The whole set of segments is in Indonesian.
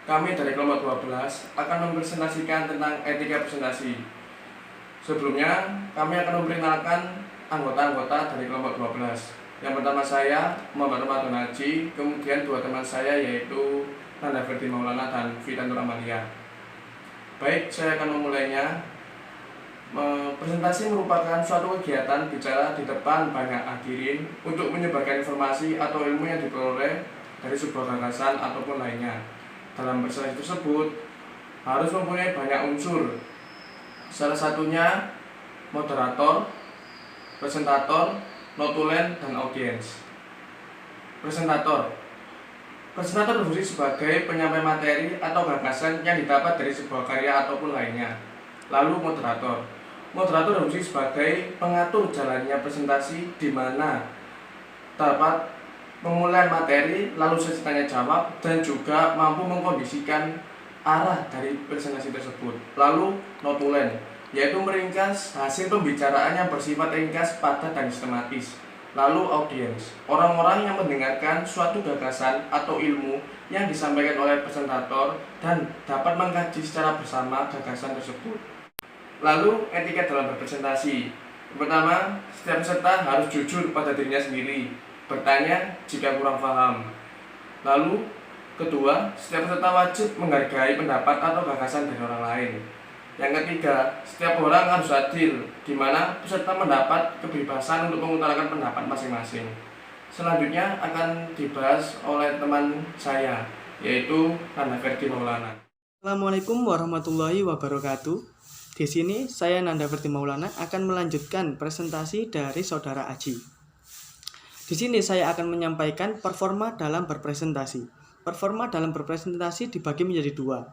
Kami dari kelompok 12 akan mempresentasikan tentang etika presentasi. Sebelumnya, kami akan memperkenalkan anggota-anggota dari kelompok 12. Yang pertama saya, Muhammad Ramadan Haji, kemudian dua teman saya yaitu Nanda Verdi Maulana dan Vita Nur Amalia. Baik, saya akan memulainya. Presentasi merupakan suatu kegiatan bicara di depan banyak hadirin untuk menyebarkan informasi atau ilmu yang diperoleh dari sebuah gagasan ataupun lainnya. Dalam presentasi tersebut harus mempunyai banyak unsur, salah satunya moderator, presentator, notulen, dan audiens. Presentator berfungsi sebagai penyampai materi atau gagasan yang didapat dari sebuah karya ataupun lainnya. Lalu moderator berfungsi sebagai pengatur jalannya presentasi, di mana dapat memulai materi, lalu sesi tanya jawab, dan juga mampu mengkondisikan arah dari presentasi tersebut. Lalu notulen, yaitu meringkas hasil pembicaraan yang bersifat ringkas, padat, dan sistematis. Lalu audiens, orang-orang yang mendengarkan suatu gagasan atau ilmu yang disampaikan oleh presentator dan dapat mengkaji secara bersama gagasan tersebut. Lalu etika dalam berpresentasi. Pertama, setiap peserta harus jujur pada dirinya sendiri, bertanya jika kurang paham. Lalu, kedua, setiap peserta wajib menghargai pendapat atau gagasan dari orang lain. Yang ketiga, setiap orang harus adil, di mana peserta mendapat kebebasan untuk mengutarakan pendapat masing-masing. Selanjutnya akan dibahas oleh teman saya, yaitu Nanda Verdi Maulana. Assalamualaikum warahmatullahi wabarakatuh. Di sini saya Nanda Verdi Maulana akan melanjutkan presentasi dari Saudara Aji. Di sini saya akan menyampaikan performa dalam berpresentasi. Performa dalam berpresentasi dibagi menjadi dua.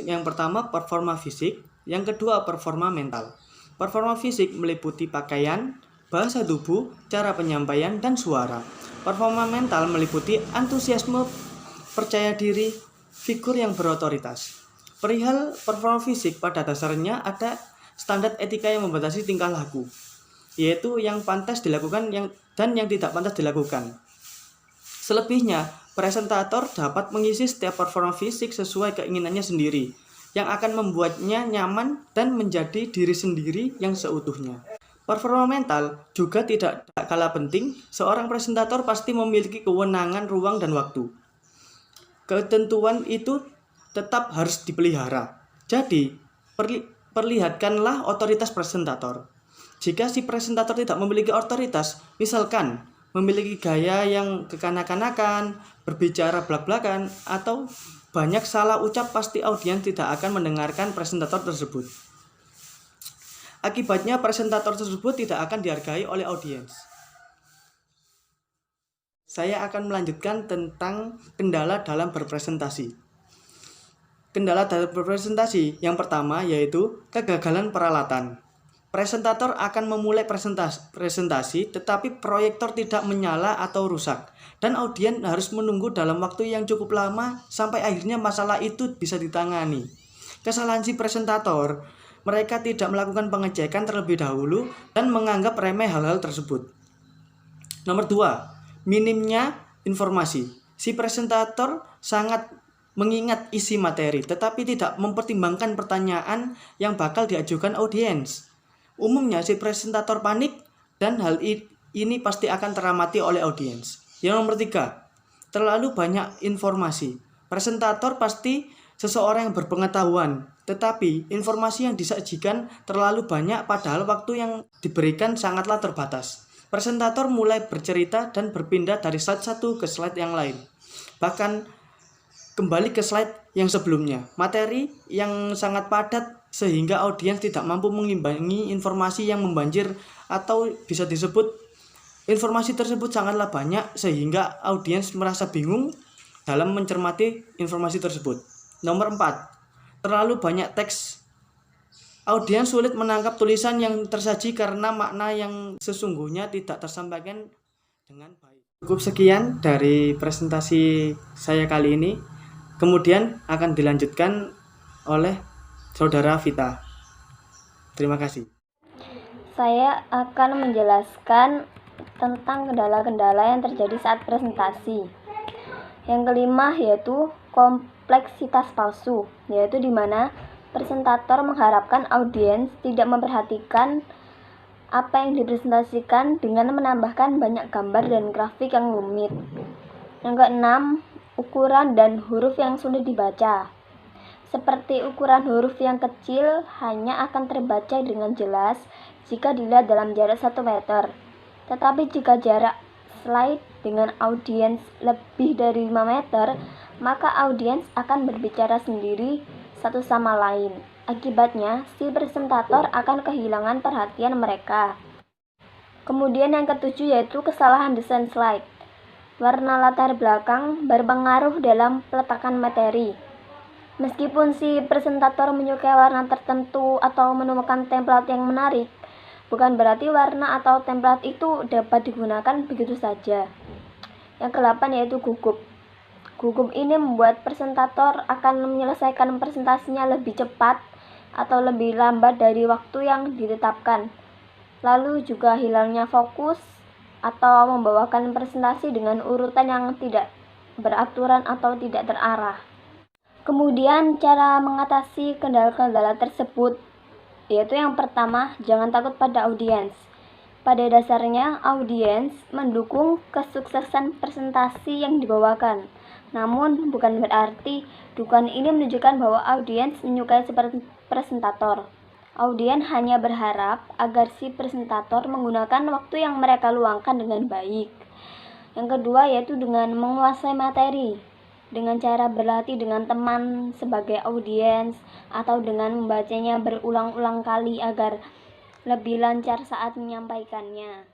Yang pertama performa fisik, yang kedua performa mental. Performa fisik meliputi pakaian, bahasa tubuh, cara penyampaian, dan suara. Performa mental meliputi antusiasme, percaya diri, figur yang berotoritas. Perihal performa fisik, pada dasarnya ada standar etika yang membatasi tingkah laku, yaitu yang pantas dilakukan dan yang tidak pantas dilakukan. Selebihnya, presentator dapat mengisi setiap performa fisik sesuai keinginannya sendiri, yang akan membuatnya nyaman dan menjadi diri sendiri yang seutuhnya. Performa mental juga tidak kalah penting. Seorang presentator pasti memiliki kewenangan, ruang, dan waktu. Ketentuan itu tetap harus dipelihara. Jadi, perlihatkanlah otoritas presentator. Jika si presentator tidak memiliki otoritas, misalkan memiliki gaya yang kekanak-kanakan, berbicara blak-blakan, atau banyak salah ucap, pasti audiens tidak akan mendengarkan presentator tersebut. Akibatnya presentator tersebut tidak akan dihargai oleh audiens. Saya akan melanjutkan tentang kendala dalam berpresentasi. Kendala dalam berpresentasi yang pertama yaitu kegagalan peralatan. Presentator akan memulai presentasi tetapi proyektor tidak menyala atau rusak, dan audiens harus menunggu dalam waktu yang cukup lama sampai akhirnya masalah itu bisa ditangani. Kesalahan si presentator, mereka tidak melakukan pengecekan terlebih dahulu dan menganggap remeh hal-hal tersebut. Nomor 2, minimnya informasi. Si presentator sangat mengingat isi materi tetapi tidak mempertimbangkan pertanyaan yang bakal diajukan audiens. Umumnya si presentator panik dan hal ini pasti akan teramati oleh audiens. Yang nomor 3, terlalu banyak informasi. Presentator pasti seseorang yang berpengetahuan, tetapi informasi yang disajikan terlalu banyak padahal waktu yang diberikan sangatlah terbatas. Presentator mulai bercerita dan berpindah dari slide satu ke slide yang lain. Bahkan kembali ke slide yang sebelumnya. Materi yang sangat padat sehingga audiens tidak mampu mengimbangi informasi yang membanjir, atau bisa disebut informasi tersebut sangatlah banyak sehingga audiens merasa bingung dalam mencermati informasi tersebut. Nomor 4, terlalu banyak teks. Audiens sulit menangkap tulisan yang tersaji karena makna yang sesungguhnya tidak tersampaikan dengan baik. Cukup sekian dari presentasi saya kali ini. Kemudian akan dilanjutkan oleh Saudara Vita. Terima kasih. saya akan menjelaskan tentang kendala-kendala yang terjadi saat presentasi. Yang kelima yaitu kompleksitas palsu, yaitu di mana presentator mengharapkan audiens tidak memperhatikan apa yang dipresentasikan dengan menambahkan banyak gambar dan grafik yang rumit. Yang keenam, ukuran dan huruf yang sulit dibaca. Seperti ukuran huruf yang kecil hanya akan terbaca dengan jelas jika dilihat dalam jarak 1 meter. Tetapi jika jarak slide dengan audiens lebih dari 5 meter, maka audiens akan berbicara sendiri satu sama lain. Akibatnya, si presentator akan kehilangan perhatian mereka. Kemudian yang ketujuh yaitu kesalahan desain slide. Warna latar belakang berpengaruh dalam peletakan materi. Meskipun si presentator menyukai warna tertentu atau menemukan template yang menarik, bukan berarti warna atau template itu dapat digunakan begitu saja. Yang ke-8 yaitu gugup. Gugup ini membuat presentator akan menyelesaikan presentasinya lebih cepat atau lebih lambat dari waktu yang ditetapkan. Lalu juga hilangnya fokus atau membawakan presentasi dengan urutan yang tidak beraturan atau tidak terarah. Kemudian cara mengatasi kendala-kendala tersebut yaitu yang pertama, jangan takut pada audiens. Pada dasarnya, audiens mendukung kesuksesan presentasi yang dibawakan. Namun, bukan berarti dukungan ini menunjukkan bahwa audiens menyukai seperti presentator. Audiens hanya berharap agar si presentator menggunakan waktu yang mereka luangkan dengan baik. Yang kedua yaitu dengan menguasai materi. Dengan cara berlatih dengan teman sebagai audiens atau dengan membacanya berulang-ulang kali agar lebih lancar saat menyampaikannya.